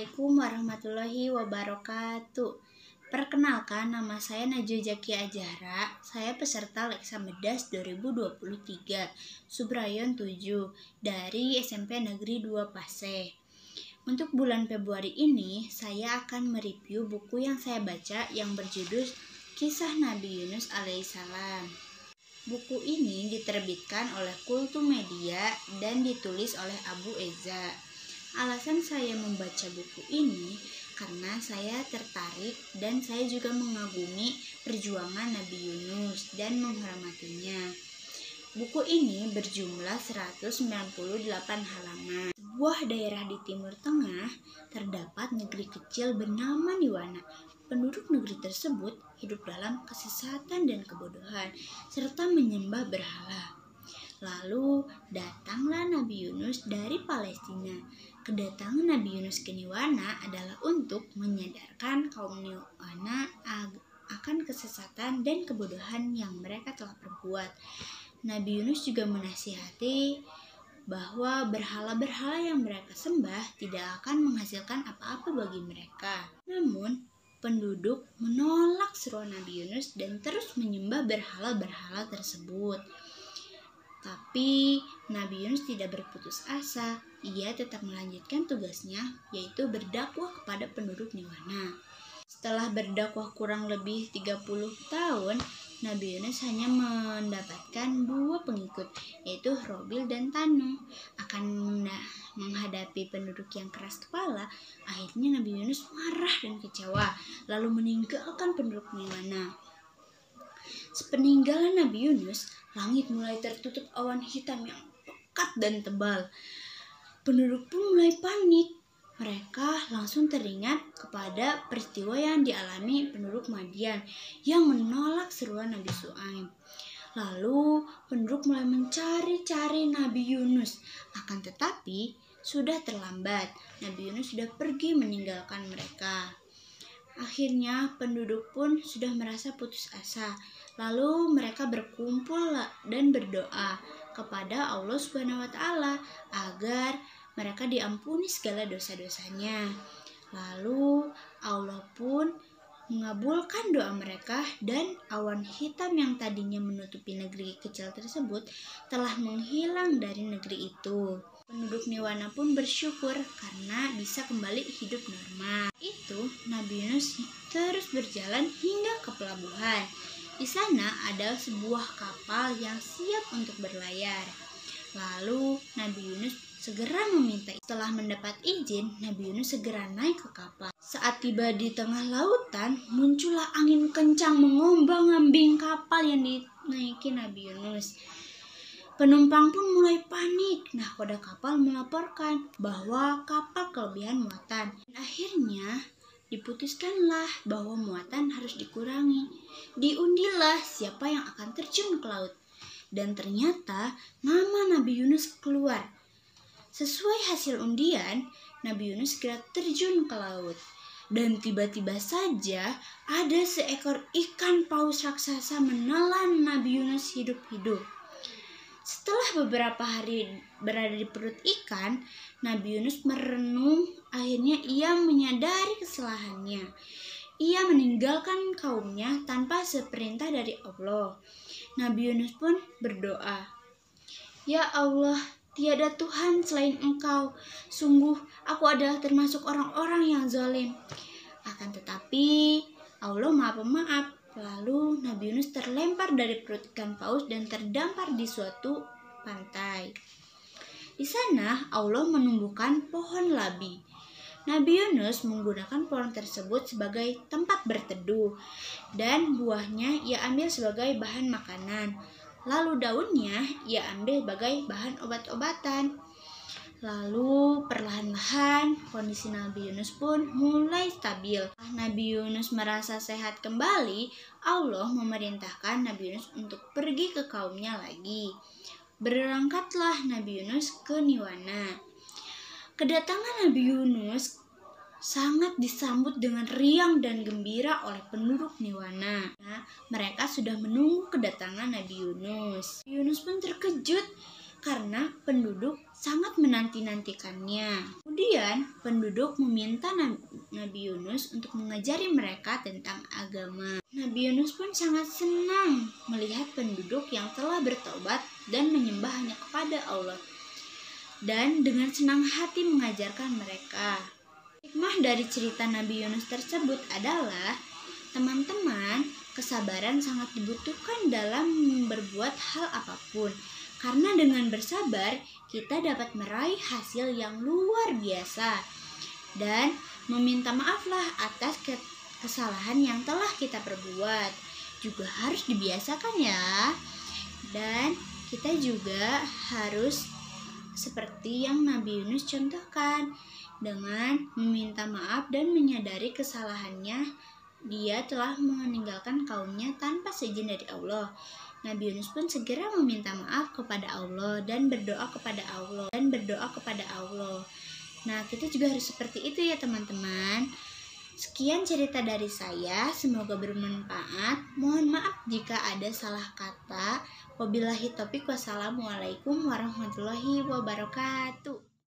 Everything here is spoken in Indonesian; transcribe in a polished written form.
Assalamualaikum warahmatullahi wabarakatuh. Perkenalkan, nama saya Najwa Zaki Ajara. Saya peserta Leksa Medas 2023 Subrayon 7 dari SMP Negeri 2 Paseh. Untuk bulan Februari ini, saya akan mereview buku yang saya baca yang berjudul Kisah Nabi Yunus alaihissalam. Buku ini diterbitkan oleh Kultum Media dan ditulis oleh Abu Eza. Alasan saya membaca buku ini karena saya tertarik dan saya juga mengagumi perjuangan Nabi Yunus dan menghormatinya. Buku ini berjumlah 198 halaman. Sebuah daerah di Timur Tengah terdapat negeri kecil bernama Niwana. Penduduk negeri tersebut hidup dalam kesesatan dan kebodohan serta menyembah berhala. Lalu datanglah Nabi Yunus dari Palestina. Kedatangan Nabi Yunus ke Niwana adalah untuk menyadarkan kaum Niwana akan kesesatan dan kebodohan yang mereka telah perbuat. Nabi Yunus juga menasihati bahwa berhala-berhala yang mereka sembah tidak akan menghasilkan apa-apa bagi mereka. Namun, penduduk menolak seruan Nabi Yunus dan terus menyembah berhala-berhala tersebut. Tapi Nabi Yunus tidak berputus asa. Ia tetap melanjutkan tugasnya, yaitu berdakwah kepada penduduk Niwana. Setelah berdakwah kurang lebih 30 tahun, Nabi Yunus hanya mendapatkan 2 pengikut, yaitu Robil dan Tanu. Akan menghadapi penduduk yang keras kepala, akhirnya Nabi Yunus marah dan kecewa, lalu meninggalkan penduduk Niwana. Sepeninggalan Nabi Yunus, langit mulai tertutup awan hitam yang pekat dan tebal. Penduduk pun mulai panik. Mereka langsung teringat kepada peristiwa yang dialami penduduk Madian yang menolak seruan Nabi Syuaib. Lalu penduduk mulai mencari-cari Nabi Yunus. Akan tetapi sudah terlambat. Nabi Yunus sudah pergi meninggalkan mereka. Akhirnya penduduk pun sudah merasa putus asa. Lalu mereka berkumpul dan berdoa kepada Allah SWT agar mereka diampuni segala dosa-dosanya. Lalu Allah pun mengabulkan doa mereka dan awan hitam yang tadinya menutupi negeri kecil tersebut telah menghilang dari negeri itu. Penduduk Niwana pun bersyukur karena bisa kembali hidup normal. Itu Nabi Yunus terus berjalan hingga ke pelabuhan. Di sana ada sebuah kapal yang siap untuk berlayar. Lalu Nabi Yunus segera meminta. Setelah mendapat izin, Nabi Yunus segera naik ke kapal. Saat tiba di tengah lautan, muncullah angin kencang mengombang-ambing kapal yang dinaiki Nabi Yunus. Penumpang pun mulai panik. Nahkoda kapal melaporkan bahwa kapal kelebihan muatan. Akhirnya diputuskanlah bahwa muatan harus dikurangi. Diundilah siapa yang akan terjun ke laut. Dan ternyata nama Nabi Yunus keluar. Sesuai hasil undian, Nabi Yunus segera terjun ke laut. Dan tiba-tiba saja ada seekor ikan paus raksasa menelan Nabi Yunus hidup-hidup. Setelah beberapa hari berada di perut ikan, Nabi Yunus merenung. Akhirnya ia menyadari kesalahannya. Ia meninggalkan kaumnya tanpa seperintah dari Allah. Nabi Yunus pun berdoa, "Ya Allah, tiada Tuhan selain Engkau. Sungguh aku adalah termasuk orang-orang yang zalim." Akan tetapi Allah Maha Pemaaf. Lalu Nabi Yunus terlempar dari perut ikan paus dan terdampar di suatu pantai. Di sana Allah menumbuhkan pohon labi. Nabi Yunus menggunakan pohon tersebut sebagai tempat berteduh dan buahnya ia ambil sebagai bahan makanan. Lalu daunnya ia ambil sebagai bahan obat-obatan. Lalu perlahan-lahan kondisi Nabi Yunus pun mulai stabil. Nabi Yunus merasa sehat kembali. Allah memerintahkan Nabi Yunus untuk pergi ke kaumnya lagi. Berangkatlah Nabi Yunus ke Niwana. Kedatangan Nabi Yunus sangat disambut dengan riang dan gembira oleh penduduk Niwana. Mereka sudah menunggu kedatangan Nabi Yunus. Yunus pun terkejut karena penduduk sangat menanti-nantikannya. Kemudian penduduk meminta Nabi Yunus untuk mengajari mereka tentang agama. Nabi Yunus pun sangat senang melihat penduduk yang telah bertobat dan menyembah hanya kepada Allah, dan dengan senang hati mengajarkan mereka. Hikmah dari cerita Nabi Yunus tersebut adalah, teman-teman, kesabaran sangat dibutuhkan dalam berbuat hal apapun. Karena dengan bersabar, kita dapat meraih hasil yang luar biasa. Dan meminta maaflah atas kesalahan yang telah kita perbuat. Juga harus dibiasakan ya. Dan kita juga harus seperti yang Nabi Yunus contohkan, dengan meminta maaf dan menyadari kesalahannya. Dia telah meninggalkan kaumnya tanpa seizin dari Allah. Nabi Yunus pun segera meminta maaf kepada Allah dan berdoa kepada Allah. Nah, kita juga harus seperti itu ya teman-teman. Sekian cerita dari saya, semoga bermanfaat. Mohon maaf jika ada salah kata. Wabillahi taufiq, wassalamualaikum warahmatullahi wabarakatuh.